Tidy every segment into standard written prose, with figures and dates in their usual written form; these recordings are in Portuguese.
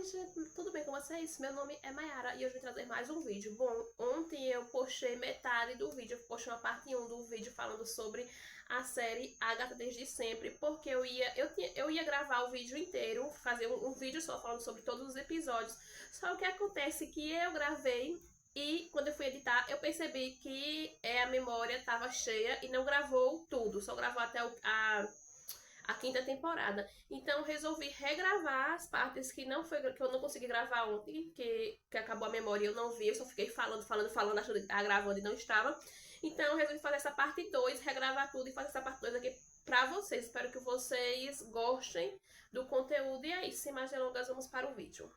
gente, tudo bem com vocês? Meu nome é Mayara e hoje eu vim trazer mais um vídeo. Bom, ontem eu postei metade do vídeo, eu postei uma parte 1 do vídeo falando sobre a série Agatha Desde Sempre, porque eu ia gravar o vídeo inteiro, fazer um vídeo só falando sobre todos os episódios. Só que acontece que eu gravei e quando eu fui editar eu percebi que a memória estava cheia e não gravou tudo, só gravou até a quinta temporada. Então resolvi regravar as partes que eu não consegui gravar ontem, que acabou a memória e eu não vi, eu só fiquei falando, achando que estava gravando e não estava. Então eu resolvi fazer essa parte 2, regravar tudo e fazer essa parte 2 aqui pra vocês. Espero que vocês gostem do conteúdo. E é isso, sem mais delongas, vamos para o vídeo.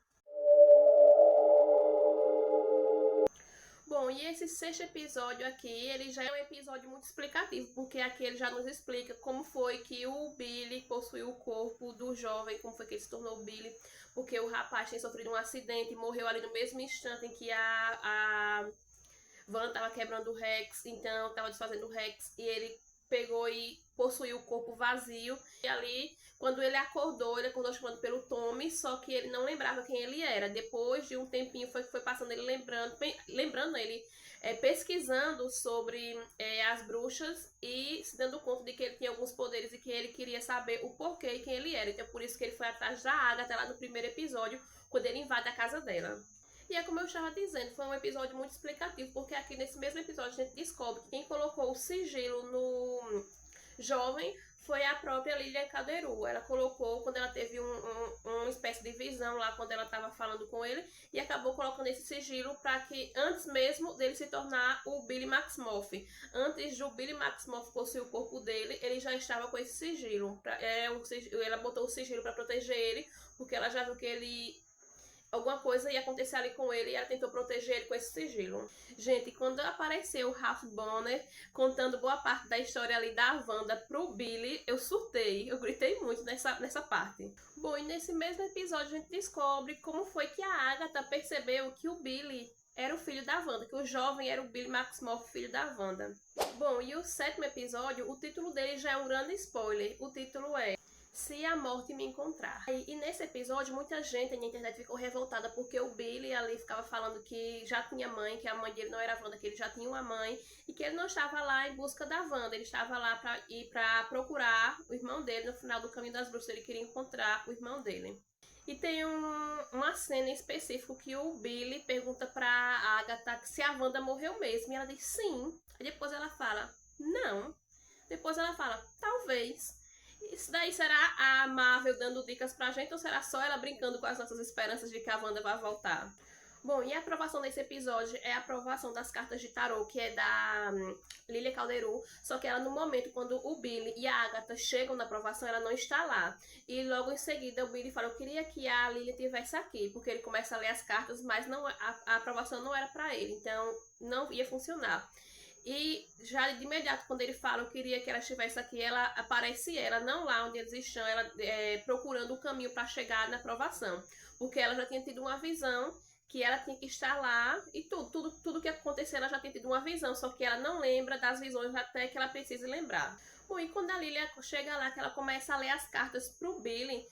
Bom, e esse sexto episódio aqui, ele já é um episódio muito explicativo, porque aqui ele já nos explica como foi que o Billy possuiu o corpo do jovem, como foi que ele se tornou o Billy, porque o rapaz tinha sofrido um acidente e morreu ali no mesmo instante em que a Van estava quebrando o Rex, então estava desfazendo o Rex, e ele pegou e possuiu o corpo vazio. E ali, quando ele acordou chamado pelo Tommy, só que ele não lembrava quem ele era. Depois de um tempinho foi passando ele lembrando ele pesquisando sobre as bruxas e se dando conta de que ele tinha alguns poderes e que ele queria saber o porquê e quem ele era. Então por isso que ele foi atrás da Agatha lá no primeiro episódio, quando ele invade a casa dela. E é como eu estava dizendo, foi um episódio muito explicativo, porque aqui nesse mesmo episódio a gente descobre que quem colocou o sigilo no jovem foi a própria Lilian Calderu. Ela colocou quando ela teve uma espécie de visão lá, quando ela estava falando com ele, e acabou colocando esse sigilo para que, antes mesmo dele se tornar o Billy Maximoff, antes do Billy Maximoff possuir o corpo dele, ele já estava com esse sigilo. Ela botou o sigilo para proteger ele, porque ela já viu que alguma coisa ia acontecer ali com ele e ela tentou proteger ele com esse sigilo. Gente, quando apareceu o Ralph Bonner contando boa parte da história ali da Wanda pro Billy, eu surtei, eu gritei muito nessa parte. Bom, e nesse mesmo episódio a gente descobre como foi que a Agatha percebeu que o Billy era o filho da Wanda, que o jovem era o Billy Maximoff, filho da Wanda. Bom, e o sétimo episódio, o título dele já é um grande spoiler. O título é Se a Morte Me Encontrar. E nesse episódio, muita gente na internet ficou revoltada porque o Billy ali ficava falando que já tinha mãe, que a mãe dele não era a Wanda, que ele já tinha uma mãe e que ele não estava lá em busca da Wanda, ele estava lá para procurar o irmão dele no final do Caminho das Bruxas, ele queria encontrar o irmão dele. E tem uma cena em específico que o Billy pergunta pra Agatha se a Wanda morreu mesmo, e ela diz sim. E depois ela fala, não. Depois ela fala, talvez. Isso daí será a Marvel dando dicas pra gente ou será só ela brincando com as nossas esperanças de que a Wanda vai voltar? Bom, e a aprovação desse episódio é a aprovação das cartas de tarô, que é da Lilia Calderu, só que ela no momento, quando o Billy e a Agatha chegam na aprovação, ela não está lá. E logo em seguida o Billy fala, eu queria que a Lilia estivesse aqui, porque ele começa a ler as cartas, mas a aprovação não era pra ele, então não ia funcionar. E já de imediato, quando ele fala, eu queria que ela estivesse aqui, aparece ela, não lá onde eles estão, ela procurando o caminho para chegar na aprovação. Porque ela já tinha tido uma visão que ela tinha que estar lá e tudo que aconteceu, ela já tinha tido uma visão, só que ela não lembra das visões até que ela precise lembrar. Bom, e quando a Lilia chega lá, que ela começa a ler as cartas pro Billy,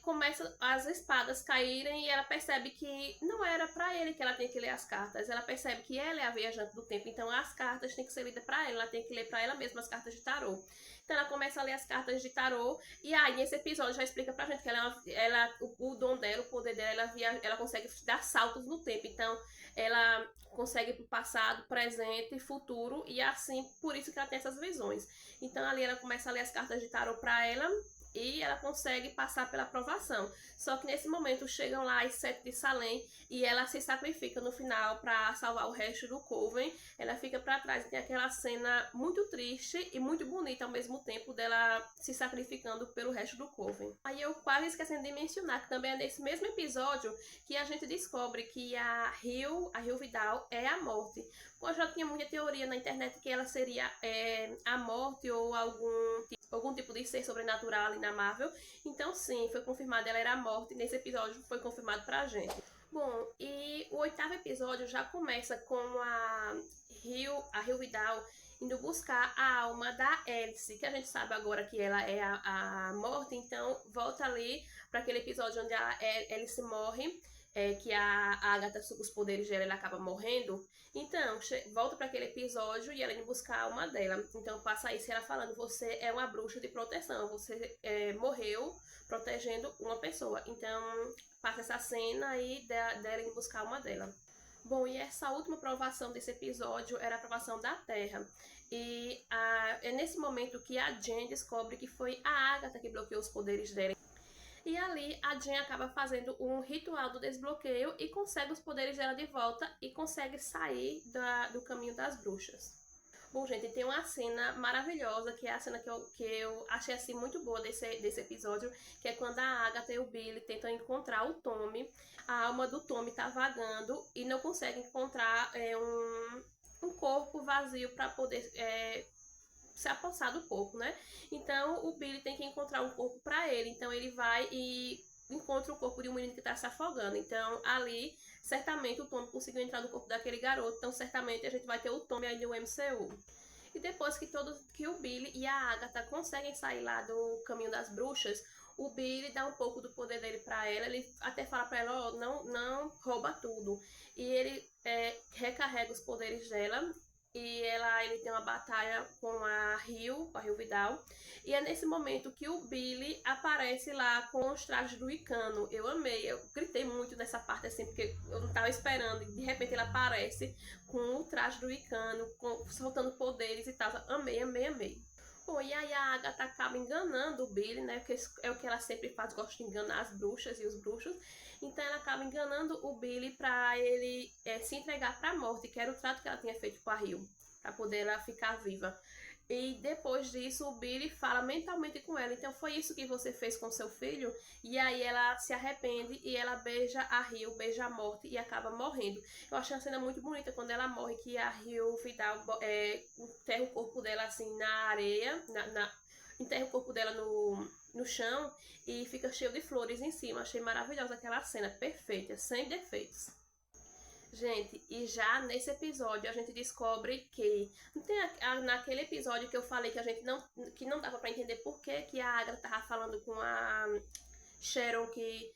começa as espadas caírem e ela percebe que não era pra ele que ela tinha que ler as cartas. Ela percebe que ela é a viajante do tempo, então as cartas têm que ser lidas pra ela tem que ler pra ela mesma as cartas de tarô. Então ela começa a ler as cartas de tarô e aí nesse episódio já explica pra gente que o dom dela, o poder dela, ela consegue dar saltos no tempo. Então ela consegue ir pro passado, presente e futuro e assim, por isso que ela tem essas visões. Então ali ela começa a ler as cartas de tarô pra ela e ela consegue passar pela aprovação. Só que nesse momento chegam lá as 7 de Salem e ela se sacrifica no final para salvar o resto do Coven. Ela fica para trás e tem aquela cena muito triste e muito bonita ao mesmo tempo dela se sacrificando pelo resto do Coven. Aí eu quase esquecendo de mencionar que também é nesse mesmo episódio que a gente descobre que a Rio Vidal é a morte. Eu já tinha muita teoria na internet que ela seria a morte ou algum tipo de ser sobrenatural ali na Marvel. Então sim, foi confirmado, ela era a morte. Nesse episódio foi confirmado pra gente. Bom, e o 8º episódio já começa com a Rio Vidal indo buscar a alma da Alice, que a gente sabe agora que ela é a morte, então volta ali para aquele episódio onde a Alice morre, que a Agatha suga os poderes dela e ela acaba morrendo. Então, volta para aquele episódio e ela indo buscar a alma dela. Então passa isso ela falando, você é uma bruxa de proteção, você morreu protegendo uma pessoa. Então passa essa cena aí dela indo buscar a alma dela. Bom, e essa última provação desse episódio era a provação da Terra. E é nesse momento que a Jen descobre que foi a Agatha que bloqueou os poderes dela. E ali a Jen acaba fazendo um ritual do desbloqueio e consegue os poderes dela de volta e consegue sair do caminho das bruxas. Bom, gente, tem uma cena maravilhosa, que é a cena que eu achei assim muito boa desse episódio, que é quando a Agatha e o Billy tentam encontrar o Tommy. A alma do Tommy tá vagando e não consegue encontrar um corpo vazio para poder se apossar do corpo, né? Então o Billy tem que encontrar um corpo para ele. Então ele vai e encontra o corpo de um menino que tá se afogando. Então ali, certamente o Tommy conseguiu entrar no corpo daquele garoto. Então certamente a gente vai ter o Tommy aí no MCU. E depois que o Billy e a Agatha conseguem sair lá do caminho das bruxas, o Billy dá um pouco do poder dele pra ela. Ele até fala pra ela, não rouba tudo. E ele recarrega os poderes dela. E ele tem uma batalha com a Rio Vidal. E é nesse momento que o Billy aparece lá com os trajes do Icano. Eu amei, eu gritei muito nessa parte assim, porque eu não tava esperando. E de repente ele aparece com o traje do Icano, soltando poderes e tal. Amei, amei, amei. Bom, e aí a Agatha acaba enganando o Billy, né? Porque é o que ela sempre faz, gosta de enganar as bruxas e os bruxos. Então ela acaba enganando o Billy pra ele se entregar pra morte, que era o trato que ela tinha feito com a Rio, pra poder ela ficar viva. E depois disso o Billy fala mentalmente com ela, então foi isso que você fez com seu filho? E aí ela se arrepende e ela beija a Rio, beija a morte e acaba morrendo. Eu achei a cena muito bonita quando ela morre, que a Rio Vidal enterra o corpo dela assim na areia, enterra o corpo dela no chão e fica cheio de flores em cima. Achei maravilhosa aquela cena, perfeita, sem defeitos. Gente, e já nesse episódio a gente descobre que não tem naquele episódio que eu falei que a gente não dava pra entender por que a Agatha tava falando com a Sharon que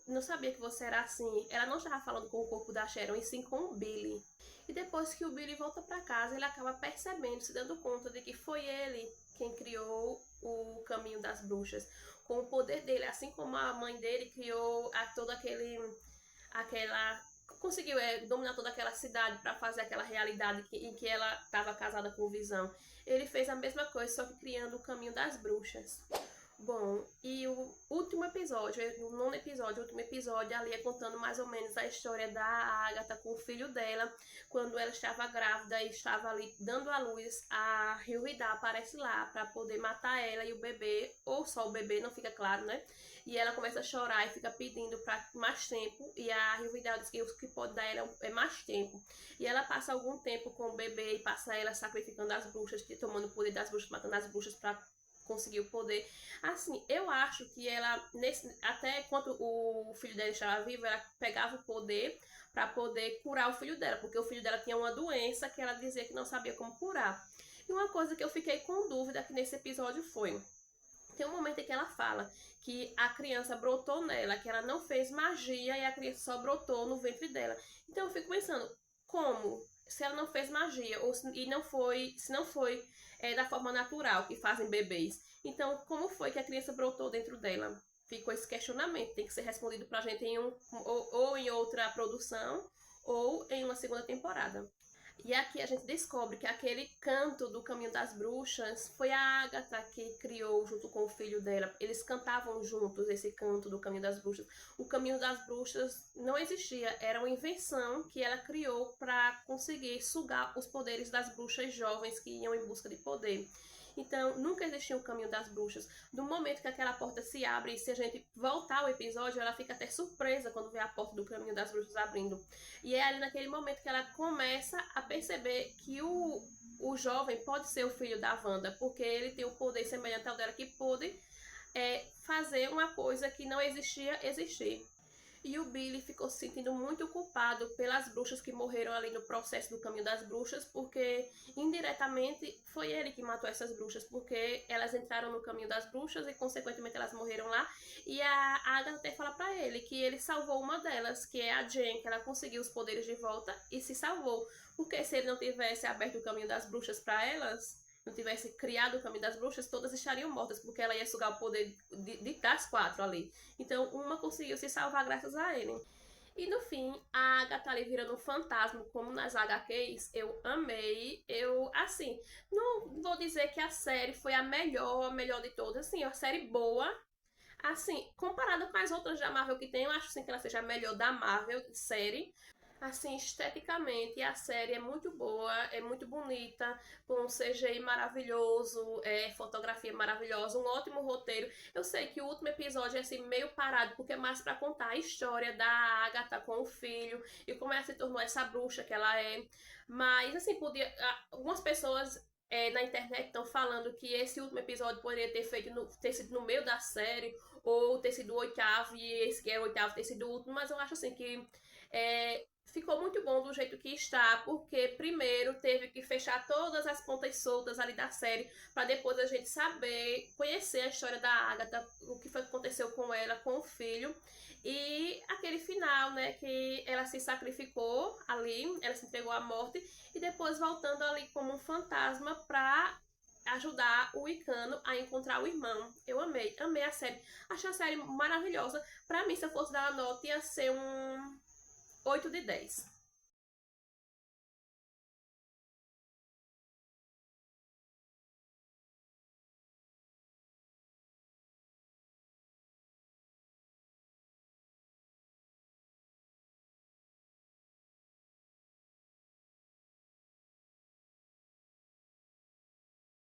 não sabia que você era assim. Ela não estava falando com o corpo da Sharon, e sim com o Billy. E depois que o Billy volta pra casa, ele acaba percebendo, se dando conta de que foi ele quem criou o caminho das bruxas. Com o poder dele, assim como a mãe dele criou conseguiu dominar toda aquela cidade para fazer aquela realidade em que ela estava casada com o Visão. Ele fez a mesma coisa, só que criando o caminho das bruxas. Bom, e o último episódio, o último episódio ali é contando mais ou menos a história da Agatha com o filho dela, quando ela estava grávida e estava ali dando à luz. A Rio Vidal aparece lá para poder matar ela e o bebê, ou só o bebê, não fica claro, né? E ela começa a chorar e fica pedindo para mais tempo, e a Rio Vidal diz que o que pode dar ela é mais tempo. E ela passa algum tempo com o bebê e passa ela sacrificando as bruxas, tomando o poder das bruxas, matando as bruxas para conseguir o poder. Assim, eu acho que ela, até quando o filho dela estava vivo, ela pegava o poder para poder curar o filho dela, porque o filho dela tinha uma doença que ela dizia que não sabia como curar. E uma coisa que eu fiquei com dúvida aqui nesse episódio foi, tem um momento em que ela fala que a criança brotou nela, que ela não fez magia e a criança só brotou no ventre dela. Então eu fico pensando, como? Se ela não fez magia, se não foi da forma natural que fazem bebês. Então, como foi que a criança brotou dentro dela? Ficou esse questionamento, tem que ser respondido pra gente ou em outra produção, ou em uma segunda temporada. E aqui a gente descobre que aquele canto do Caminho das Bruxas foi a Agatha que criou junto com o filho dela. Eles cantavam juntos esse canto do Caminho das Bruxas. O Caminho das Bruxas não existia, era uma invenção que ela criou para conseguir sugar os poderes das bruxas jovens que iam em busca de poder. Então, nunca existiu o Caminho das Bruxas. No momento que aquela porta se abre, e se a gente voltar ao episódio, ela fica até surpresa quando vê a porta do Caminho das Bruxas abrindo. E é ali naquele momento que ela começa a perceber que o jovem pode ser o filho da Wanda, porque ele tem o poder semelhante ao dela, que pôde fazer uma coisa que não existia existir. E o Billy ficou se sentindo muito culpado pelas bruxas que morreram ali no processo do Caminho das Bruxas, porque indiretamente foi ele que matou essas bruxas, porque elas entraram no Caminho das Bruxas e consequentemente elas morreram lá. E a Agatha até fala pra ele que ele salvou uma delas, que é a Jane, que ela conseguiu os poderes de volta e se salvou. Porque se ele não tivesse aberto o Caminho das Bruxas pra elas, não tivesse criado o Caminho das Bruxas, todas estariam mortas, porque ela ia sugar o poder das 4 ali. Então, uma conseguiu se salvar graças a ele. E no fim, a Agatha ali virando um fantasma, como nas HQs, eu amei. Assim, não vou dizer que a série foi a melhor de todas. Assim, é uma série boa. Assim, comparada com as outras da Marvel que tem, eu acho assim, que ela seja a melhor da Marvel série. Assim, esteticamente, a série é muito boa, é muito bonita, com um CGI maravilhoso, fotografia maravilhosa, um ótimo roteiro. Eu sei que o último episódio é assim meio parado, porque é mais para contar a história da Agatha com o filho e como ela se tornou essa bruxa que ela é. Mas, assim, algumas pessoas na internet estão falando que esse último episódio poderia ter sido no meio da série, ou ter sido o oitavo, e esse que é o oitavo ter sido o último, mas eu acho assim que ficou muito bom do jeito que está, porque primeiro teve que fechar todas as pontas soltas ali da série, para depois a gente saber, conhecer a história da Agatha, o que foi que aconteceu com ela, com o filho, e aquele final, né, que ela se sacrificou ali, ela se entregou à morte, e depois voltando ali como um fantasma para ajudar o Icano a encontrar o irmão. Eu amei a série. Achei a série maravilhosa. Pra mim, se eu fosse dar uma nota, ia ser um 8 de 10.